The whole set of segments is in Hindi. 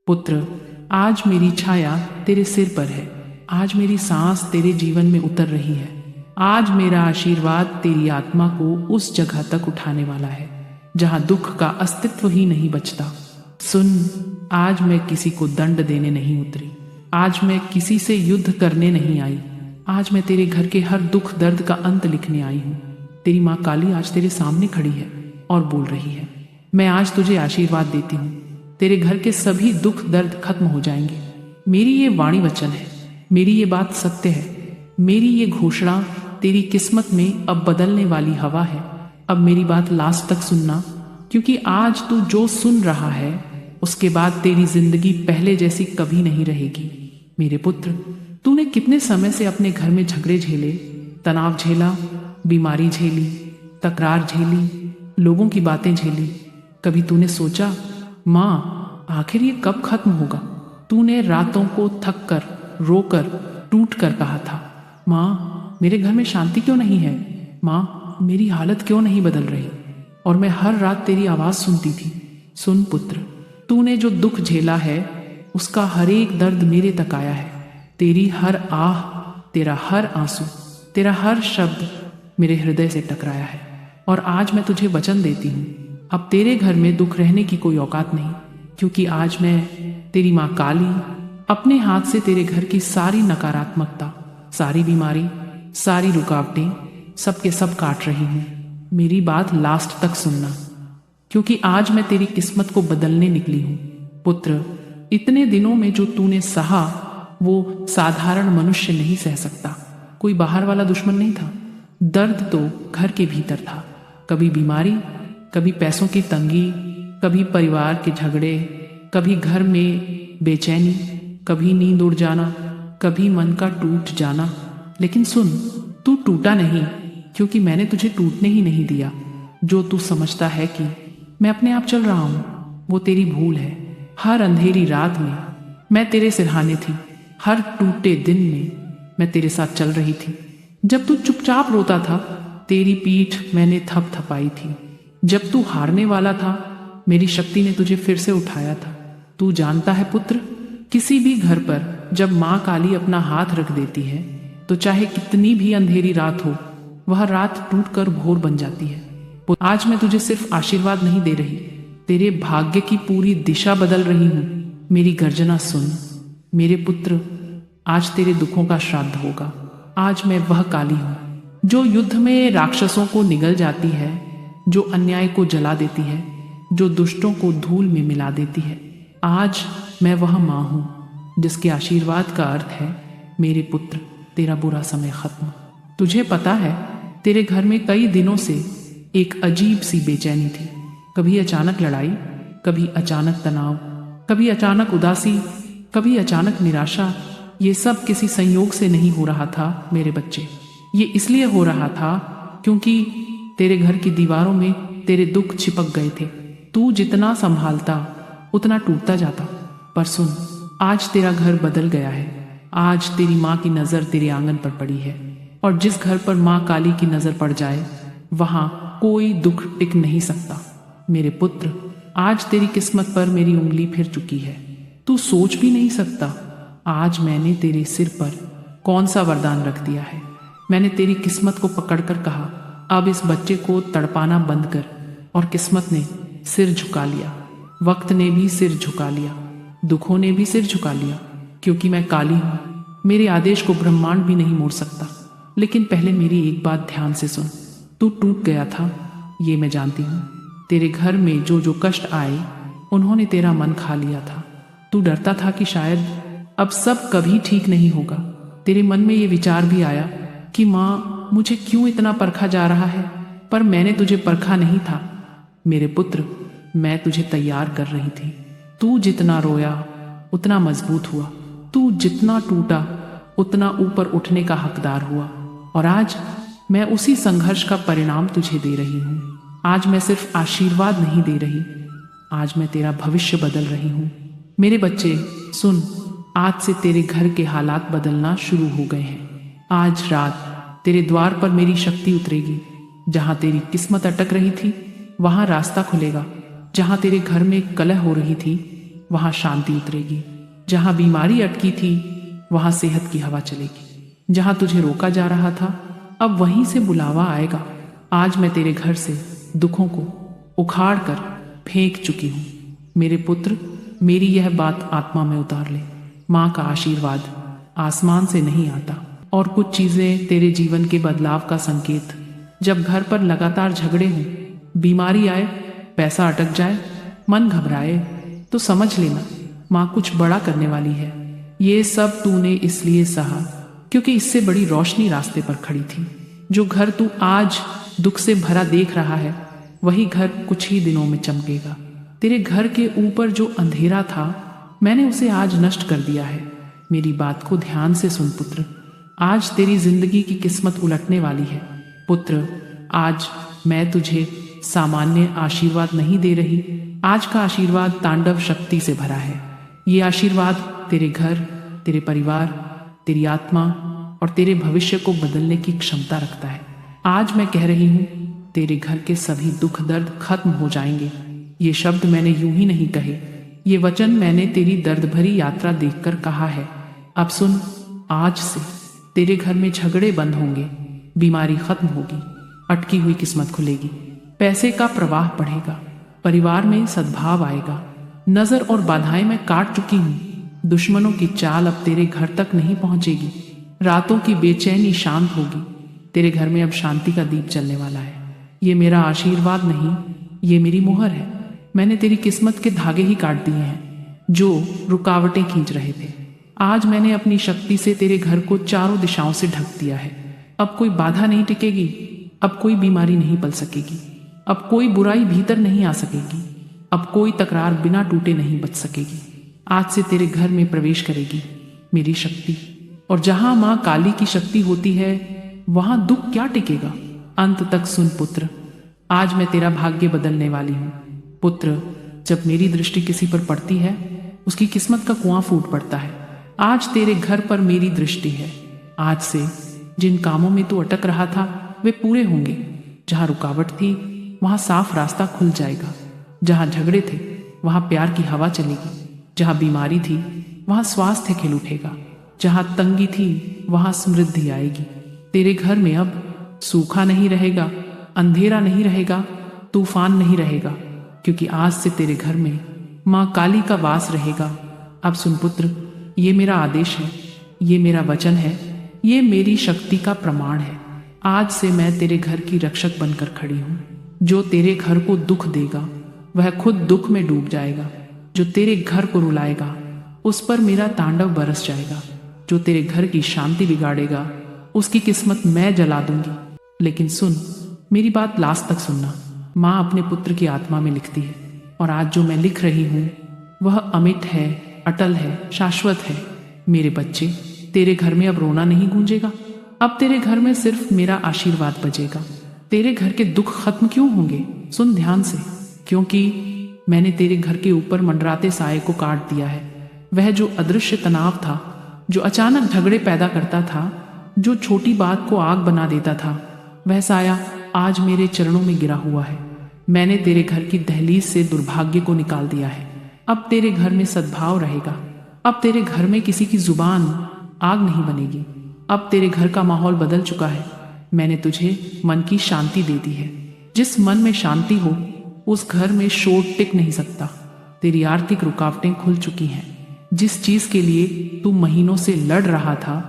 पुत्र, आज मेरी छाया तेरे सिर पर है। आज मेरी सांस तेरे जीवन में उतर रही है। आज मेरा आशीर्वाद तेरी आत्मा को उस जगह तक उठाने वाला है जहां दुख का अस्तित्व ही नहीं बचता। सुन, आज मैं किसी को दंड देने नहीं उतरी। आज मैं किसी से युद्ध करने नहीं आई। आज मैं तेरे घर के हर दुख दर्द का अंत लिखने आई हूँ। तेरी माँ काली आज तेरे सामने खड़ी है और बोल रही है, मैं आज तुझे आशीर्वाद देती हूँ। तेरे घर के सभी दुख दर्द खत्म हो जाएंगे। मेरी ये वाणी वचन है, मेरी ये बात सत्य है। मेरी ये घोषणा तेरी किस्मत में अब बदलने वाली हवा है। अब मेरी बात लास्ट तक सुनना, क्योंकि आज तू जो सुन रहा है उसके बाद तेरी जिंदगी पहले जैसी कभी नहीं रहेगी। मेरे पुत्र, तूने कितने समय से अपने घर में झगड़े झेले, तनाव झेला, बीमारी झेली, तकरार झेली, लोगों की बातें झेली। कभी तूने सोचा, माँ आखिर ये कब खत्म होगा? तूने रातों को थक कर, रोकर, टूट कर कहा था, माँ मेरे घर में शांति क्यों नहीं है? माँ मेरी हालत क्यों नहीं बदल रही? और मैं हर रात तेरी आवाज सुनती थी। सुन पुत्र, तूने जो दुख झेला है उसका हर एक दर्द मेरे तक आया है। तेरी हर आह, तेरा हर आंसू, तेरा हर शब्द मेरे हृदय से टकराया है। और आज मैं तुझे वचन देती हूँ, अब तेरे घर में दुख रहने की कोई औकात नहीं, क्योंकि आज मैं तेरी माँ काली अपने हाथ से तेरे घर की सारी नकारात्मकता, सारी बीमारी, सारी रुकावटें सबके सब काट रही हूँ। मेरी बात लास्ट तक सुनना, क्योंकि आज मैं तेरी किस्मत को बदलने निकली हूँ। पुत्र, इतने दिनों में जो तूने सहा वो साधारण मनुष्य नहीं सह सकता। कोई बाहर वाला दुश्मन नहीं था। दर्द तो घर के भीतर था। कभी बीमारी, कभी पैसों की तंगी, कभी परिवार के झगड़े, कभी घर में बेचैनी, कभी नींद उड़ जाना, कभी मन का टूट जाना। लेकिन सुन, तू टूटा नहीं, क्योंकि मैंने तुझे टूटने ही नहीं दिया। जो तू समझता है कि मैं अपने आप चल रहा हूं, वो तेरी भूल है। हर अंधेरी रात में मैं तेरे सिरहाने थी। हर टूटे दिन में मैं तेरे साथ चल रही थी। जब तू चुपचाप रोता था, तेरी पीठ मैंने थपथपाई थी। जब तू हारने वाला था, मेरी शक्ति ने तुझे फिर से उठाया था। तू जानता है पुत्र, किसी भी घर पर जब माँ काली अपना हाथ रख देती है तो चाहे कितनी भी अंधेरी रात हो, वह रात टूटकर भोर बन जाती है। आज मैं तुझे सिर्फ आशीर्वाद नहीं दे रही, तेरे भाग्य की पूरी दिशा बदल रही हूँ। मेरी गर्जना सुन मेरे पुत्र, आज तेरे दुखों का श्राद्ध होगा। आज मैं वह काली हूँ जो युद्ध में राक्षसों को निगल जाती है, जो अन्याय को जला देती है, जो दुष्टों को धूल में मिला देती है। आज मैं वह माँ हूँ जिसके आशीर्वाद का अर्थ है, मेरे पुत्र तेरा बुरा समय खत्म। तुझे पता है, तेरे घर में कई दिनों से एक अजीब सी बेचैनी थी। कभी अचानक लड़ाई, कभी अचानक तनाव, कभी अचानक उदासी, कभी अचानक निराशा। ये सब किसी संयोग से नहीं हो रहा था मेरे बच्चे। ये इसलिए हो रहा था क्योंकि तेरे घर की दीवारों में तेरे दुख चिपक गए थे। तू जितना संभालता उतना टूटता जाता। पर सुन, आज तेरा घर बदल गया है। आज तेरी माँ की नज़र तेरे आंगन पर पड़ी है, और जिस घर पर माँ काली की नज़र पड़ जाए वहाँ कोई दुख टिक नहीं सकता। मेरे पुत्र, आज तेरी किस्मत पर मेरी उंगली फिर चुकी है। तू सोच भी नहीं सकता आज मैंने तेरे सिर पर कौन सा वरदान रख दिया है। मैंने तेरी किस्मत को पकड़कर कहा, अब इस बच्चे को तड़पाना बंद कर। और किस्मत ने सिर झुका लिया, वक्त ने भी सिर झुका लिया, दुखों ने भी सिर झुका लिया, क्योंकि मैं काली हूँ। मेरे आदेश को ब्रह्मांड भी नहीं मोड़ सकता। लेकिन पहले मेरी एक बात ध्यान से सुन। तू टूट गया था, ये मैं जानती हूँ। तेरे घर में जो जो कष्ट आए उन्होंने तेरा मन खा लिया था। तू डरता था कि शायद अब सब कभी ठीक नहीं होगा। तेरे मन में ये विचार भी आया कि माँ मुझे क्यों इतना परखा जा रहा है, पर मैंने तुझे परखा नहीं था मेरे पुत्र, मैं तुझे तैयार कर रही थी। तू जितना रोया उतना मजबूत हुआ, तू जितना टूटा उतना ऊपर उठने का हकदार हुआ। और आज मैं उसी संघर्ष का परिणाम तुझे दे रही हूँ। आज मैं सिर्फ आशीर्वाद नहीं दे रही, आज मैं तेरा भविष्य बदल रही हूँ। मेरे बच्चे सुन, आज से तेरे घर के हालात बदलना शुरू हो गए हैं। आज रात तेरे द्वार पर मेरी शक्ति उतरेगी। जहाँ तेरी किस्मत अटक रही थी वहाँ रास्ता खुलेगा। जहाँ तेरे घर में कलह हो रही थी वहां शांति उतरेगी। जहां बीमारी अटकी थी वहां सेहत की हवा चलेगी। जहां तुझे रोका जा रहा था अब वहीं से बुलावा आएगा। आज मैं तेरे घर से दुखों को उखाड़ कर फेंक चुकी हूँ। मेरे पुत्र, मेरी यह बात आत्मा में उतार ले। माँ का आशीर्वाद आसमान से नहीं आता। और कुछ चीजें तेरे जीवन के बदलाव का संकेत। जब घर पर लगातार झगड़े हों, बीमारी आए, पैसा अटक जाए, मन घबराए, तो समझ लेना माँ कुछ बड़ा करने वाली है। ये सब तूने इसलिए सहा क्योंकि इससे बड़ी रोशनी रास्ते पर खड़ी थी। जो घर तू आज दुख से भरा देख रहा है वही घर कुछ ही दिनों में चमकेगा। तेरे घर के ऊपर जो अंधेरा था मैंने उसे आज नष्ट कर दिया है। मेरी बात को ध्यान से सुन पुत्र। आज तेरी जिंदगी की किस्मत उलटने वाली है। पुत्र, आज मैं तुझे सामान्य आशीर्वाद नहीं दे रही। आज का आशीर्वाद तांडव शक्ति से भरा है। ये आशीर्वाद तेरे घर, तेरे परिवार, तेरी आत्मा और तेरे भविष्य को बदलने की क्षमता रखता है। आज मैं कह रही हूँ तेरे घर के सभी दुख दर्द खत्म हो जाएंगे। ये शब्द मैंने यूं ही नहीं कहे, ये वचन मैंने तेरी दर्द भरी यात्रा देखकर कहा है। अब सुन, आज से तेरे घर में झगड़े बंद होंगे, बीमारी खत्म होगी, अटकी हुई किस्मत खुलेगी, पैसे का प्रवाह बढ़ेगा, परिवार में सद्भाव आएगा। नजर और बाधाएं मैं काट चुकी हूँ। दुश्मनों की चाल अब तेरे घर तक नहीं पहुंचेगी। रातों की बेचैनी शांत होगी। तेरे घर में अब शांति का दीप जलने वाला है। ये मेरा आशीर्वाद नहीं, ये मेरी मुहर है। मैंने तेरी किस्मत के धागे ही काट दिए हैं जो रुकावटें खींच रहे थे। आज मैंने अपनी शक्ति से तेरे घर को चारों दिशाओं से ढक दिया है। अब कोई बाधा नहीं टिकेगी, अब कोई बीमारी नहीं पल सकेगी, अब कोई बुराई भीतर नहीं आ सकेगी, अब कोई तकरार बिना टूटे नहीं बच सकेगी। आज से तेरे घर में प्रवेश करेगी मेरी शक्ति। और जहां मां काली की शक्ति होती है वहां दुख क्या टिकेगा। अंत तक सुन पुत्र, आज मैं तेरा भाग्य बदलने वाली हूं। पुत्र, जब मेरी दृष्टि किसी पर पड़ती है उसकी किस्मत का कुआं फूट पड़ता है। आज तेरे घर पर मेरी दृष्टि है। आज से जिन कामों में तू अटक रहा था वे पूरे होंगे। जहां रुकावट थी वहां साफ रास्ता खुल जाएगा। जहां झगड़े थे वहां प्यार की हवा चलेगी। जहां बीमारी थी वहां स्वास्थ्य खिल उठेगा। जहां तंगी थी वहां समृद्धि आएगी। तेरे घर में अब सूखा नहीं रहेगा, अंधेरा नहीं रहेगा, तूफान नहीं रहेगा, क्योंकि आज से तेरे घर में मां काली का वास रहेगा। अब सुन पुत्र, ये मेरा आदेश है, ये मेरा वचन है, ये मेरी शक्ति का प्रमाण है। आज से मैं तेरे घर की रक्षक बनकर खड़ी हूं। जो तेरे घर को दुख देगा वह खुद दुख में डूब जाएगा। जो तेरे घर को रुलाएगा उस पर मेरा तांडव बरस जाएगा। जो तेरे घर की शांति बिगाड़ेगा उसकी किस्मत मैं जला दूंगी। लेकिन सुन, मेरी बात लास्ट तक सुनना। माँ अपने पुत्र की आत्मा में लिखती है और आज जो मैं लिख रही हूँ वह अमिट है, अटल है, शाश्वत है। मेरे बच्चे, तेरे घर में अब रोना नहीं गूंजेगा। अब तेरे घर में सिर्फ मेरा आशीर्वाद बजेगा। तेरे घर के दुख खत्म क्यों होंगे? सुन ध्यान से, क्योंकि मैंने तेरे घर के ऊपर मंडराते साये को काट दिया है। वह जो अदृश्य तनाव था, जो अचानक झगड़े पैदा करता था, जो छोटी बात को आग बना देता था, वह साया आज मेरे चरणों में गिरा हुआ है। मैंने तेरे घर की दहलीज से दुर्भाग्य को निकाल दिया है। अब तेरे घर में सद्भाव रहेगा। अब तेरे घर में किसी की जुबान आग नहीं बनेगी। अब तेरे घर का माहौल बदल चुका है। मैंने तुझे मन की शांति दे दी है। जिस मन में शांति हो उस घर में शोर टिक नहीं सकता। तेरी आर्थिक रुकावटें खुल चुकी हैं। जिस चीज के लिए तू महीनों से लड़ रहा था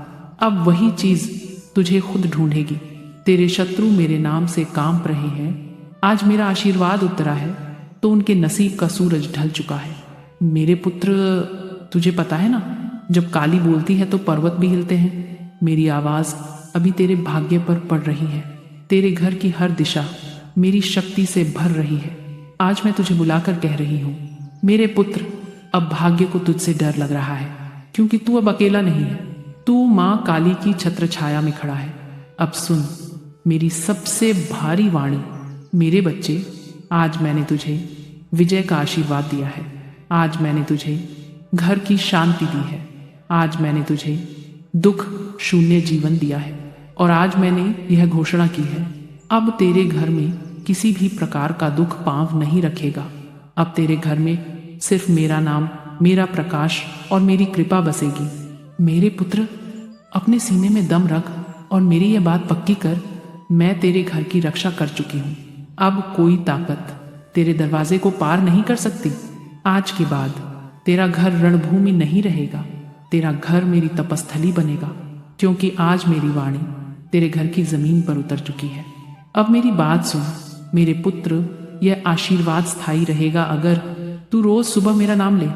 अब वही चीज तुझे खुद ढूंढेगी। तेरे शत्रु मेरे नाम से कांप रहे हैं। आज मेरा आशीर्वाद उतरा है तो उनके नसीब का सूरज ढल चुका है। मेरे पुत्र, तुझे पता है ना, जब काली बोलती है तो पर्वत भी हिलते हैं। मेरी आवाज अभी तेरे भाग्य पर पड़ रही है। तेरे घर की हर दिशा मेरी शक्ति से भर रही है। आज मैं तुझे बुलाकर कह रही हूँ, मेरे पुत्र, अब भाग्य को तुझसे डर लग रहा है, क्योंकि तू अब अकेला नहीं है। तू माँ काली की छत्र छाया में खड़ा है। अब सुन मेरी सबसे भारी वाणी, मेरे बच्चे, आज मैंने तुझे विजय का आशीर्वाद दिया है। आज मैंने तुझे घर की शांति दी है। आज मैंने तुझे दुख शून्य जीवन दिया है। और आज मैंने यह घोषणा की है, अब तेरे घर में किसी भी प्रकार का दुख पांव नहीं रखेगा। अब तेरे घर में सिर्फ मेरा नाम मेरा प्रकाश और मेरी कृपा बसेगी। मेरे पुत्र, अपने सीने में दम रख और मेरी यह बात पक्की कर, मैं तेरे घर की रक्षा कर चुकी हूँ। अब कोई ताकत तेरे दरवाजे को पार नहीं कर सकती। आज के बाद तेरा घर रणभूमि नहीं रहेगा, तेरा घर मेरी तपस्थली बनेगा, क्योंकि आज मेरी वाणी तेरे घर की जमीन पर उतर चुकी है। अब मेरी बात सुन मेरे पुत्र, यह आशीर्वाद स्थायी रहेगा अगर तू रोज सुबह मेरा नाम ले।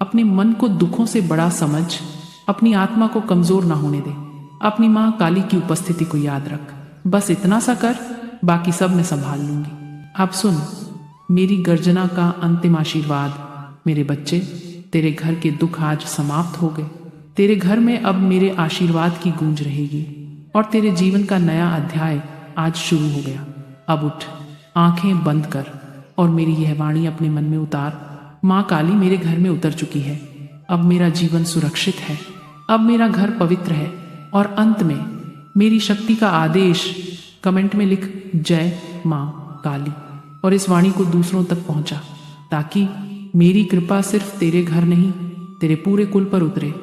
अपने मन को दुखों से बड़ा समझ, अपनी आत्मा को कमजोर ना होने दे। अपनी माँ काली की उपस्थिति को याद रख। बस इतना सा कर, बाकी सब मैं संभाल लूंगी। अब सुन मेरी गर्जना का अंतिम आशीर्वाद। मेरे बच्चे, तेरे घर के दुख आज समाप्त हो गए। तेरे घर में अब मेरे आशीर्वाद की गूंज रहेगी और तेरे जीवन का नया अध्याय आज शुरू हो गया। अब उठ, आंखें बंद कर और मेरी यह वाणी अपने मन में उतार। माँ काली मेरे घर में उतर चुकी है। अब मेरा जीवन सुरक्षित है। अब मेरा घर पवित्र है। और अंत में मेरी शक्ति का आदेश कमेंट में लिख, जय माँ काली, और इस वाणी को दूसरों तक पहुंचा, ताकि मेरी कृपा सिर्फ तेरे घर नहीं, तेरे पूरे कुल पर उतरे।